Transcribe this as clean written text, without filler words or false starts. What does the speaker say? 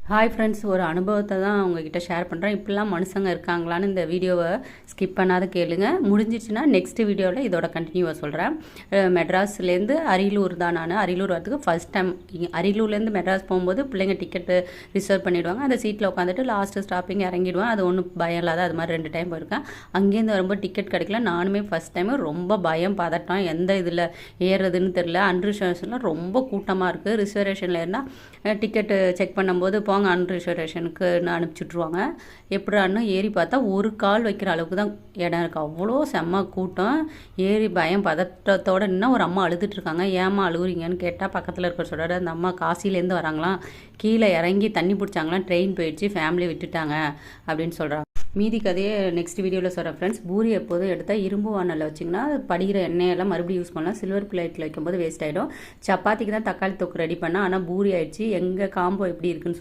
Hi friends, ஒரு அனுபவத்தை தான் உங்ககிட்ட ஷேர் பண்ணுறேன். இப்படிலாம் மனுஷங்க இருக்காங்களான்னு இந்த வீடியோவை ஸ்கிப் பண்ணாத கேளுங்க. முடிஞ்சிச்சுன்னா நெக்ஸ்ட் வீடியோவில் இதோட கண்டினியூவாக சொல்கிறேன். மெட்ராஸ்லேருந்து அரியலூர் தான். நான் அரியலூர் வரதுக்கு ஃபஸ்ட் டைம். அரியலூர்லேருந்து மெட்ராஸ் போகும்போது பிள்ளைங்க டிக்கெட்டு ரிசர்வ் பண்ணிவிடுவாங்க. அந்த சீட்டில் உட்காந்துட்டு லாஸ்ட்டு ஸ்டாப்பிங் இறங்கிடுவேன். அது ஒன்றும் பயம் இல்லாத அது மாதிரி 2 டைம் போயிருக்கேன். அங்கேருந்து வரும்போது டிக்கெட் கிடைக்கல. நானுமே ஃபஸ்ட் டைமு ரொம்ப பயம் பதட்டம். எந்த இதில் ஏறுறதுன்னு தெரில. அன்ரிசர்வேஷனில் ரொம்ப கூட்டமாக இருக்குது. ரிசர்வேஷனில் ஏறினா டிக்கெட்டு செக் பண்ணும்போது போங்க அன்ரிசர்வேஷனுக்கு அனுப்பிச்சுட்ருவாங்க. எப்படான்னு ஏறி பார்த்தா ஒரு கால் வைக்கிற அளவுக்கு தான் இடம் இருக்குது. அவ்வளோ செம்ம கூட்டம். ஏறி பயம் பதட்டத்தோடு இன்னும் ஒரு அம்மா அழுதுட்டுருக்காங்க. ஏம்மா அழுகுறீங்கன்னு கேட்டால் பக்கத்தில் இருக்கிற சொல்கிறாரு, அந்த அம்மா காசிலேருந்து வராங்களாம், கீழே இறங்கி தண்ணி பிடிச்சாங்களாம், ட்ரெயின் போயிடுச்சு, ஃபேமிலி விட்டுட்டாங்க அப்படின்னு சொல்கிறாங்க. மீதி கதையை நெக்ஸ்ட் வீடியோவில் சொல்கிறேன் ஃப்ரெண்ட்ஸ். பூரி எப்போதும் எடுத்தால் இரும்பு வானலில் வச்சிங்கன்னா படிகிற எண்ணெயெல்லாம் மறுபடியும் யூஸ் பண்ணலாம். சில்வர் பிளேட்டில் வைக்கும்போது வேஸ்ட் ஆகிடும். சப்பாத்திக்கு தான் தக்காளி தொக்கு ரெடி பண்ணால், ஆனால் பூரி ஆயிடுச்சு. எங்கள் காம்போ எப்படி இருக்குன்னு